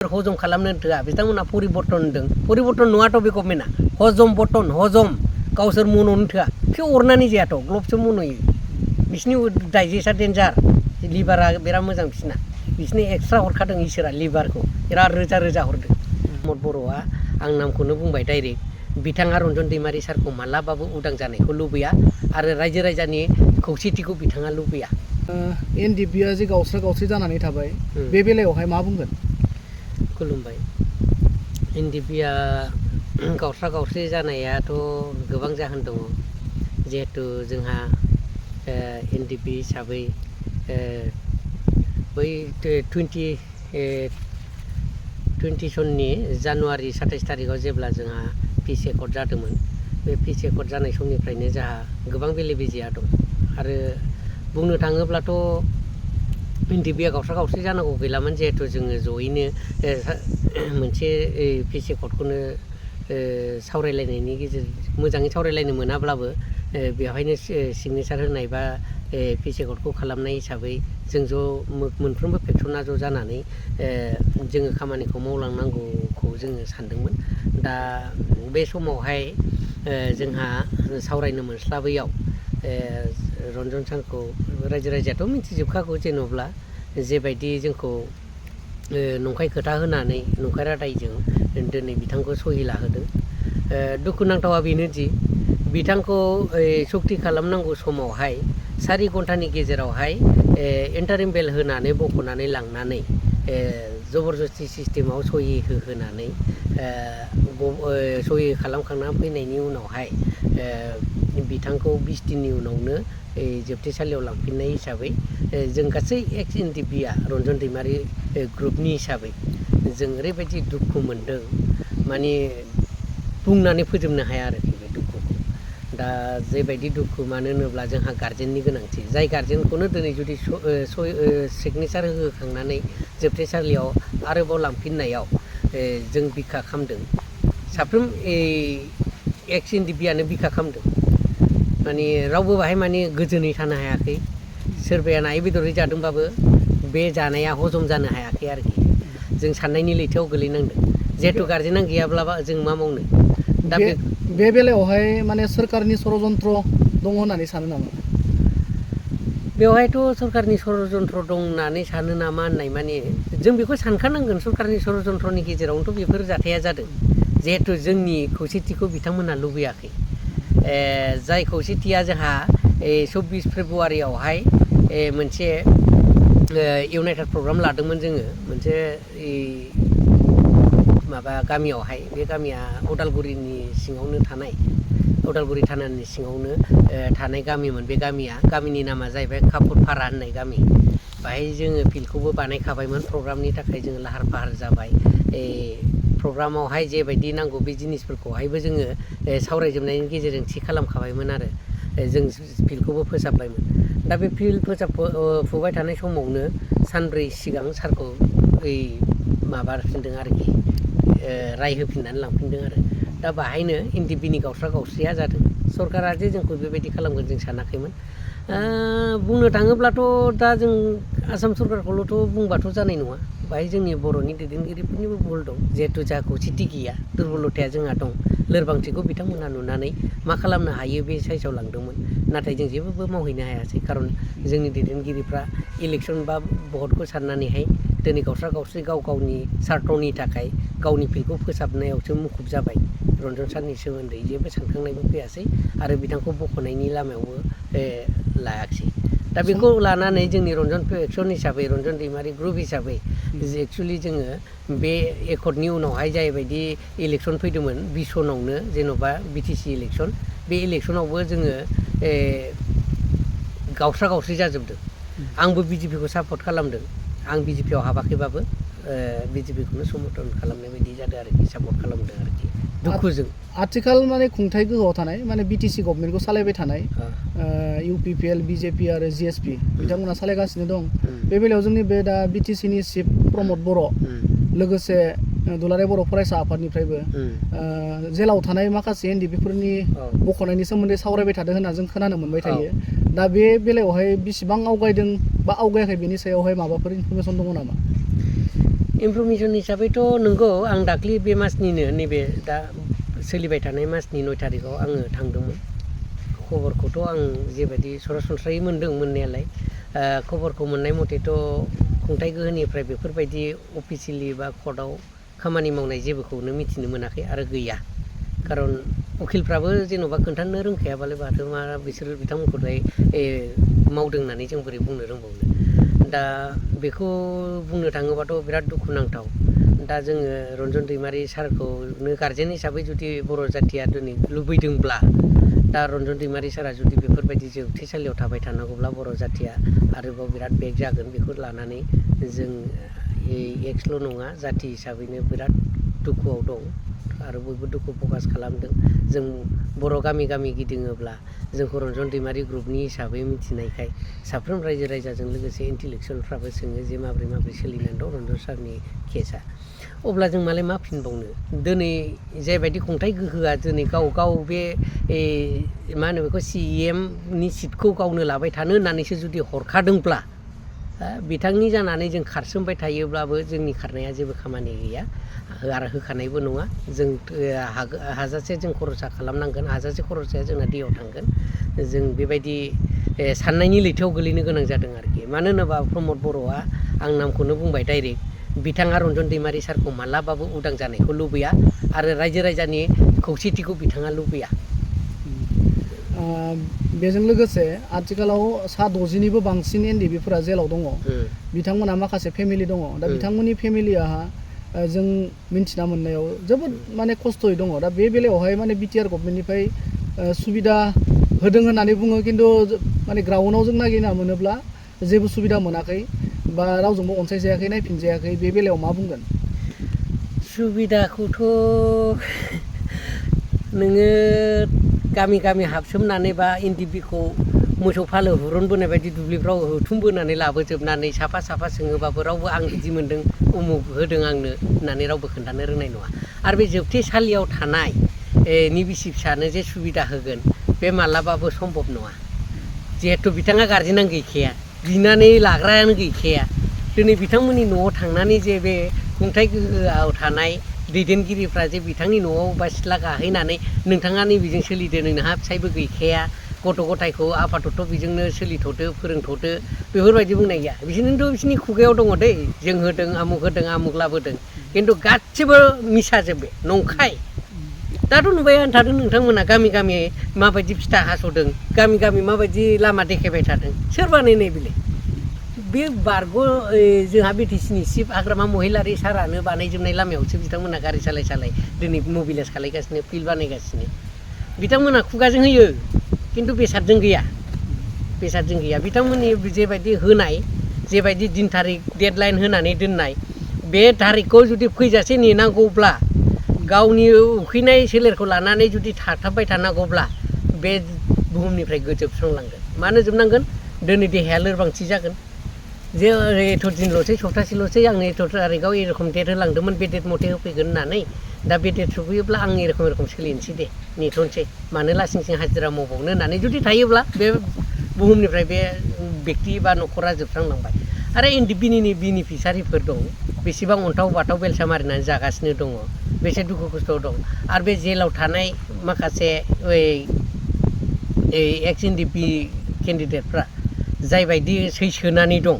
हजम खालामनो थोआ बिथांमोना परिबर्तन होनदों परिबर्तन नङाथ' बे गभर्नमेन्टआ हजम गावसोर मन'नो थोआ बिसोर अरनानै जायाथ' ग्लबसो मन'यो बिसिनि डाइजेस्टआ डेन्जार लिभारा बिराद मोजां बिसिनि एक्सट्रा हरखादों इसोरा लिभारखौ बिराद रोजा रोजा हरदों प्रमद बर'आ आं नामखौनो बुंबाय डाइरेक्ट बिथाङा रन्जन दैमारि सारखौ मालाबाबो उदां जानायखौ लुबैया आरो रायजो राजानि खौसेथिखौ बिथाङा लुबैया एनडिपिआ जे गावस्रा जानानै थाबाय बे बेलायावहाय मा बुंगोन खुलुमबाय एनडिपिआ गावस्रा जानायाथ' गोबां जाहोन दङ जिहेथु जोंहा एनडिपि हिसाबै बै 20 सननि जानुवारि 27 तारिखआव जेब्ला जोंहा पिस एकर्ड जादोंमोन बे पिस एकर्ड जानाय समनिफ्रायनो जोंहा गोबां बेले बेजेया दं आरो बुंनो थाङोब्लाथ' एनडिपिआ गावस्रा जानांगौ गैलामोन जिहेथु जोङो जयैनो मोनसे पिस एकर्डखौनो सावरायलायनायनि गेजेरजों मोजाङै सावरायलायनो मोनाब्लाबो बेवहायनो सिगनेचार होनाय बा पिस एकर्डखौ खालामनाय हिसाबै जों ज' मोनफ्रोमबो फेक्सना ज' जानानै जोङो खामानिखौ मावलांनांगौखौ जोङो सानदोंमोन दा बे समावहाय जोंहा सावरायनो मोनस्लाबैयाव रन्जन सारखौ रायजो राजायाथ' मिथिजोबखागौ जेन'ब्ला जेबायदि जोंखौ नंखाय खोथा होनानै नंखाय रादायजों दिनै बिथांखौ सहि लाहोदों दुखुनांथावा बेनोदि बिथांखौ सक्ति खालामनांगौ समावहाय 4 घन्टानि गेजेरावहाय इन्टारिम बेल होनानै बख'नानै लांनानै जबरदस्ति सिस्टेमाव सहि होहोनानै सहि खालामखांना फैनायनि उनावहाय बिथांखौ 20 दिननि उनावनो जोबथेसालियाव लांफिननाय हिसाबै जों गासै एक्स एनडिपिआ रन्जन दैमारि ग्रुपनि हिसाबै जों ओरैबायदि दुखु मोनदों माने बुंनानै फोजोबनो हाया आरोखि बे दुखुखौ दा जेबायदि दुखु मानो होनोब्ला जोंहा गार्जेननि गोनांथि जाय गार्जेनखौनो दिनै जुदि सिगनेचार होखांनानै जोबथेसालियाव आरोबाव लांफिननायाव जों बिखा खालामदों साफ्रोम एक्स एनडिपिआनो बिखा खालामदों माने रावबो बाहाय माने गोजोनै थानो हायाखै सोरबाया नायै बेदरै जादोंबाबो बे जानाया हजम जानो हायाखै आरोखि जों साननायनि लैथोआव गोलैनांदों जिहेथु गार्जेनानो गैयाब्लाबा जों मा मावनो दा बे बेलायावहाय माने सोरखारनि षड़यन्त्र दङ होननानै सानो नामा बेवहायथ' सरकारनि षड़यन्त्र दं होननानै सानो नामा होननाय माने जों बेखौ सानखानांगोन सरकारनि षड़यन्त्रनि गेजेरावनोथ' बेफोर जाथाया जादों जिहेथु जोंनि खौसेथिखौ बिथांमोनहा लुबैयाखै जाय खौसेथिया जोंहा 24 फेब्रुवारियावहाय मोनसे इउनाइटेड प्रग्राम लादोंमोन जोङो मोनसे माबा गामियावहाय बे गामिया उदालगुरिनि सिङावनो थानाय उदालगुरि थानानि सिङावनो थानाय गामिमोन बे गामिनि नामा जाहैबाय कापुरपारा होननाय गामि बाहाय जोङो फिल्डखौबो बानायखाबायमोन प्रग्रामनि थाखाय जोङो लाहार फाहार जाबाय प्रग्रामावहाय जेबायदि नांगौ बे जिनिसफोरखौहायबो जोङो सावरायजोबनायनि गेजेरजों थि खालामखाबायमोन आरो जों फिल्डखौबो फोसाबबायमोन दा बे फिल्ड फोसाबफुबाय थानाय समावनो सानब्रै सिगां सारखौ माबाफिनदों आरोखि राय होफिननानै लांफिनदों आरो दा बाहायनो एनडिपिनि गावस्राया जादों सरकारा जे जोंखौ बेबायदि खालामगोन जों सानाखैमोन बुंनो थाङोब्लाथ' दा जों आसाम सरकारखौल'थ' बुंबाथ' जानाय नङा बाहाय जोंनि बर'नि दैदेनगिरिफोरनिबो भुल दं जिहेथु जोंहा खौसेथि गैया दुरबलथाया जोंहा दं लोरबांथिखौ बिथांमोनहा नुनानै मा खालामनो हायो बे साइसआव लांदोंमोन नाथाय जों जेबो मावहैनो हायासै खारन जोंनि दैदेनगिरिफ्रा इलेक्सन बा भटखौ साननानैहाय दिनै गावस्रा गाव गावनि सार्थनि थाखाय गावनि फिल्डखौ फोसाबनायावसो मुखुब जाबाय रन्जन सारनि सोमोन्दै जेबो सानखांनायबो फैयासै आरो बिथांखौ बख'नायनि लामायावबो लायाखिसै दा बेखौ लानानै जोंनि रन्जन फेक्सन हिसाबै रन्जन दैमारि ग्रुप हिसाबै एक्सुवेलि जोङो बे एकर्डनि उनावहाय जायबायदि इलेक्सन फैदोंमोन 20 सनावनो जेन'बा बिटिसि इलेक्सन बे इलेक्सनावबो जोङो गावस्रा जाजोबदों आंबो बिजेपिखौ सापर्ट खालामदों आं बिजेपियाव हाबाखैबाबो बिजेपिखौनो समर्थन खालामनाय बायदि जादों आरोखि सापर्ट खालामदों आरोखि दुखुजों आथिखाल माने खुंथाय गोहोआव थानाय माने बिटिसि गभर्नमेन्टखौ सालायबाय थानाय इउपिपिएल बिजेपि आरो जिएसपि बिथांमोना सालायगासिनो दं बे बेलायाव जोंनि बे दा बिटिसिनि चिफ प्रमद बर' लोगोसे दुलाराय बर' फरायसा आफादनिफ्रायबो जेलाव थानाय माखासे एनडिपिफोरनि बख'नायनि सोमोन्दै सावरायबाय थादों होनना जों खोनानो मोनबाय थायो दा बे बेलायावहाय बेसेबां आवगायदों बा आवगायाखै बेनि सायावहाय माबाफोर इनफरमेसन दङ नामा इनफरमेसन हिसाबैथ' नंगौ आं दाख्लि बे मासनिनो नैबे दा सोलिबाय थानाय मासनि 9 थारिखआव आङो थांदोंमोन खबरखौथ' आं जेबायदि सरासनस्रायै मोनदों मोननायालाय खबरखौ मोननाय मथेथ' खुंथाय गोहोनिफ्राय बेफोरबायदि अफिसियेलि बा कर्टआव खामानि मावनाय जेबोखौनो मिथिनो मोनाखै आरो गैया खारन उखिलफ्राबो जेन'बा खोन्थानो रोंखायाबालाय माथो मा बिसोर बिथांमोनखौलाय मावदों होननानै जों बोरै बुंनो रोंबावनो दा बेखौ बुंनो थाङोबाथ' बिराद दुखुनांथाव दा जोङो रन्जन दैमारि सारखौनो गारजेन हिसाबै जुदि बर' जाथिया दिनै लुबैदोंब्ला दा रन्जन दैमारि सारा जुदि बेफोरबायदि जोबथेसालियाव थाबाय थानांगौब्ला बर' जाथिया आरोबाव बिराद बेक जागोन बेखौ लानानै जों एक्सल' नङा जाथि हिसाबैनो बिराद दुखुआव दं आरो बयबो दुखु प्रकास खालामदों जों बर' गामि गामि गिदिङोब्ला जोंखौ रन्जन दैमारि ग्रुपनि हिसाबै मिथिनायखाय साफ्रोम रायजो राजाजों लोगोसे इन्टेलेक्सुवेलफ्राबो सोङो जे माब्रै सोलिनानै दं रन्जन सारनि केसआ अब्ला जों मालाय मा फिनबावनो दिनै जायबायदि खुंथाय गोहोआ दिनै गाव बे मा होनो बेखौ CEMनि सिटखौ गावनो लाबाय थानो होननानैसो जुदि हरखादोंब्ला बिथांनि जानानै जों खारसोमबाय थायोब्लाबो जोंनि खारनाया जेबो खामानि गैया आरो होखानायबो नङा जों हाजासे जों खरसा खालामनांगोन हाजासे खरसाया जोंना दैयाव थांगोन जों बेबायदि साननायनि लैथोआव गोलैनो गोनां जादों आरोखि मानो होनोबा प्रमद बर'आ आं नामखौनो बुंबाय डाइरेक्ट बिथाङा रन्जन दैमारि सारखौ मालाबाबो उदां जानायखौ लुबैया आरो रायजो राजानि खौसेथिखौ बिथाङा लुबैया बेजों लोगोसे आथिखालाव 60निबो बांसिन NDBफोरा जेलाव दङ बिथांमोना माखासे फेमिलि दङ दा बिथांमोननि फेमिलिया जों मिन्थिना मोननायाव जोबोद माने खस्थ'यै दङ दा बे बेलायावहाय माने BTR गभर्नमेन्टनिफ्राय सुबिदा होदों होननानै बुङो खिन्थु माने ग्राउन्डआव जों नागिरना मोनोब्ला जेबो सुबिदा मोनाखै बा रावजोंबो अनसायजायाखै नायफिनजायाखै बे बेलायाव मा बुंगोन सुबिदाखौथ' नोङो गामि गामि हाबसोमनानै बा NDBखौ मोसौ फालो हुरुनबोनाय बायदि दुब्लिफ्राव हुथुमबोनानै लाबोजोबनानै साफा सोङोबाबो रावबो आं बिदि मोन्दों उमुक होदों आंनो होननानै रावबो खोन्थानो रोंनाय नङा आरो बे जोबथेसालियाव थानाय नि बिसि फिसानो जे सुबिदा होगोन बे मालाबाबो सम्भब नङा जिहेथु बिथाङा गारजेनानो गैखाया बिनानै लाग्रायानो गैखाया दिनै बिथांमोननि न'आव थांनानै जे बे खुंथाय गोहोआव थानाय दैदेनगिरिफ्रा जे बिथांनि न'आव बा सिथ्ला गाहैनानै नोंथाङा नैबेजों सोलिदो नोंहा फिसायबो गैखाया गथ' गथायखौ आफादथ' बेजोंनो सोलिथ'दो फोरोंथ'दो बेफोरबायदि बुंनाय गैया बिसोरनोथ' बिसोरनि खुगायाव दङ दै जों होदों आमुक लाबोदों खिन्थु गासिबो मिसाजोब बे नंखाय दाथ' नुबाय थादों नोंथांमोना गामि गामि माबायदि फिथा हास'दों गामि गामि माबायदि लामा देखायबाय थादों सोर बानायनाय बेलाय बे बारग' जोंहा BTCनि चिफ हाग्रामा महिलारि सारानो बानायजोबनाय लामायावसो बिथांमोना गारि सालाय दिनै मबिलाइज खालायगासिनो फिल्ड बानायगासिनो बिथांमोना खुगाजों होयो खिन्थु बेसादजों गैया बिथांमोननि जेबायदि होनाय जेबायदि दिन थारिख डेडलाइन होनानै दोननाय बे थारिखखौ जुदि फैजासे नेनांगौब्ला गावनि उखैनाय सोलेरखौ लानानै जुदि थाथाबबाय थानांगौब्ला बे बुहुमनिफ्राय गोजोबस्रांलांगोन मानो जोबनांगोन दिनै देहाया लोरबांथि जागोन जे एथ' दिनल'सै सप्तासेल'सै आंनो एथ' थारिखआव एरखम डेट होलांदोंमोन बे डेट मथे होफैगोन होननानै दा बे डेट सफैयोब्ला आं एरखम सोलिनोसै दे नेथ'नोसै मानो लासिं हाजिरा मावबावनो होननानै जुदि थायोब्ला बे बुहुमनिफ्राय बे बेक्ति बा न'खरा जोबस्रांलांबाय आरो NDBनि बेनिफिसारिफोर दं बेसेबां अन्थाव बाथाव बेलसा मारिनानै जागासिनो दङ बेसे दुखु खस्थ' दं आरो बे जेलाव थानाय माखासे एक्स NDB केन्डिडेटफ्रा जायबायदि सैसोनानै दं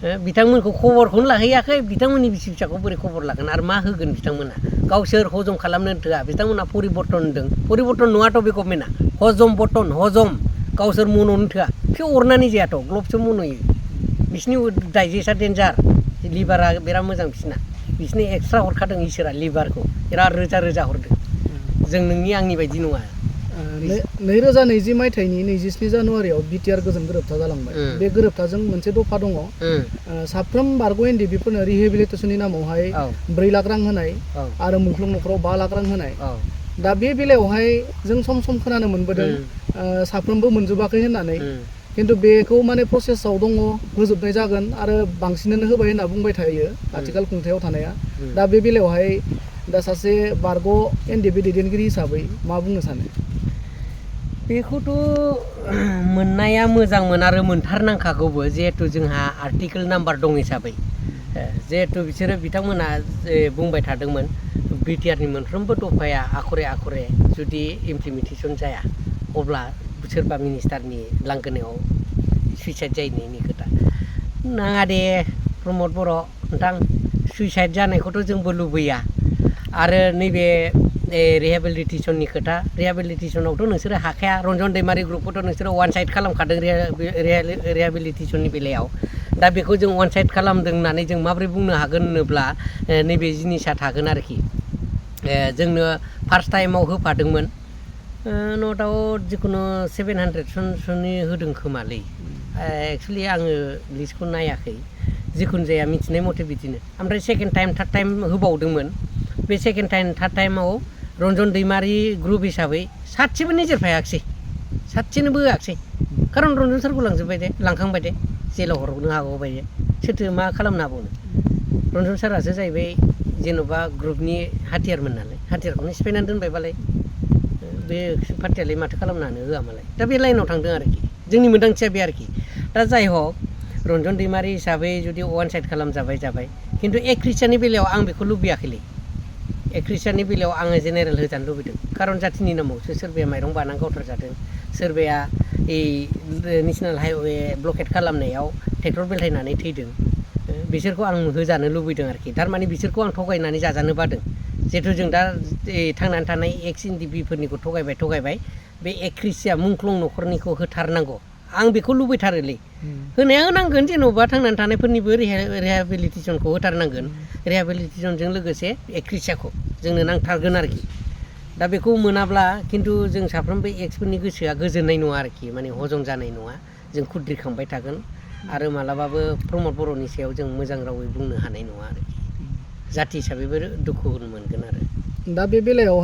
बिथांमोनखौ खबरखौनो लाहैयाखै बिथांमोननि बिसि फिसाखौ बोरै खबर लागोन आरो मा होगोन बिथांमोना गावसोर हजम खालामनो थोआ बिथांमोना परिबर्तन होनदों परिबर्तन नङाथ' बे गभर्नमेन्टआ हजम गावसोर मन'नो थोआ बिसोर अरनानै जायाथ' ग्लबसो मन'यो बिसिनि डाइजेस्टआ डेन्जार लिभारा बिराद मोजां बिसिनि एक्सट्रा हरखादों इसोरा लिभारखौ बिराद रोजा हरदों जों नोंनि आंनि बायदि नङा 2020 मायथाइनि 27 जानुवारियाव BTR गोजोन गोरोबथा जालांबाय बे गोरोबथाजों मोनसे दफा दङ साफ्रोम बारग' NDBफोरनो रिहेबिलिटेसननि नामावहाय 4 लाख रां होनाय आरो मुंख्लं न'खराव 5 लाख रां होनाय दा बे बेलायावहाय जों सम खोनानो मोनबोदों साफ्रोमबो मोनजोबाखै होननानै खिन्थु बेखौ माने प्रसेसआव दङ होजोबनाय जागोन आरो बांसिनानो होबाय होनना बुंबाय थायो आथिखाल खुंथायाव थानाया दा बे बेलायावहाय दा सासे बारग' NDB दैदेनगिरि हिसाबै मा बुंनो सानो बेखौथ' मोननाया मोजांमोन आरो मोनथारनांखागौबो जिहेथु जोंहा आर्टिकेल नाम्बार दं हिसाबै जिहेथु बिसोरो बिथांमोना बुंबाय थादोंमोन बिटिआरनि मोनफ्रोमबो दफाया आखरे आखरे जुदि इमप्लिमेन्टेसन जाया अब्ला सोरबा मिनिस्टारनि लांगोनायाव सुइसाइड जाहैनायनि खोथा नाङा दे प्रमद बर' नोंथां सुइसाइड जानायखौथ' जोंबो लुबैया आरो नैबे रिहेबिलिटेसननि खोथा रिहेबिलिटेसनावथ' नोंसोरो हाखाया रन्जन दैमारि ग्रुपखौथ' नोंसोरो वान साइड खालामखादों रिहेबिलिटेसननि बेलायाव दा बेखौ जों वान साइड खालामदों होननानै जों माबोरै बुंनो हागोन होनोब्ला नैबे जिनिसा थागोन आरोखि जोंनो फार्स्ट टाइमाव होफादोंमोन नो डाउट जिखुनु 700 सनसोनि होदों खोमालै एक्सुवेलि आङो लिस्टखौ नायाखै जिखुनु जाया मिथिनाय मथे बिदिनो ओमफ्राय सेकेन्ड टाइम थार्ड टाइम होबावदोंमोन बे सेकेन्ड टाइम थार्ड टाइमाव रन्जन दैमारि ग्रुप हिसाबै सासेबो निजेरफायाखिसै सासेनोबो होआखिसै खारन रन्जन सारखौ लांजोब्बाय दे लांखांबाय दे जेलाव हरनो हागौबाय दे सोरथो मा खालामनो हाबावनो रन्जन सारासो जाहैबाय जेन'बा ग्रुपनि हाथियारमोन नालाय हाथियारखौनो सिफायनानै दोनबायबालाय बे पार्टियालाय माथो खालामनो हानो होआ मालाय दा बे लाइनाव थांदों आरोखि जोंनि मोन्दांथिया बे आरोखि दा जाय हक रन्जन दैमारि हिसाबै जुदि वान साइड जाबाय खिन्थु एख्रिस्टियाननि बेलायाव आं बेखौ लुबैयाखैलै एख्रिस्टियाननि बेलायाव आङो जेनेरेल होजानो लुबैदों खारन जाथिनि नामावसो सोरबाया माइरं बाना गावथारजादों सोरबाया नेसनेल हाइवे ब्लकेट खालामनायाव ट्रेक्टर बेलथायनानै थैदों बिसोरखौ आं होजानो लुबैदों आरोखि थारमाने बिसोरखौ आं थगायनानै जाजानो बादों जिहेथु जों दा थांनानै थानाय एक्स एनडिपिफोरनिखौ थगायबाय बे एख्रिस्टिया मुंख्लं न'खरनिखौ होथारनांगौ आं बेखौ लुबैथारोलै होनाया होनांगोन जेन'बा थांनानै थानायफोरनिबो रिहेबिलिटेसनखौ होथारनांगोन रिहेबिलिटेसनजों लोगोसे एख्रिस्टियाखौ जोंनो नांथारगोन आरोखि दा बेखौ मोनाब्ला खिन्थु जों साफ्रोमबो एक्सफोरनि गोसोआ गोजोननाय नङा आरोखि माने हजम जानाय नङा जों खुद्रिखांबाय थागोन आरो मालाबाबो प्रमद बर'नि सायाव जों मोजां रावै बुंनो हानाय नङा आरोखि जाथि हिसाबैबो दुखु मोनगोन आरो दा बे बेलायाव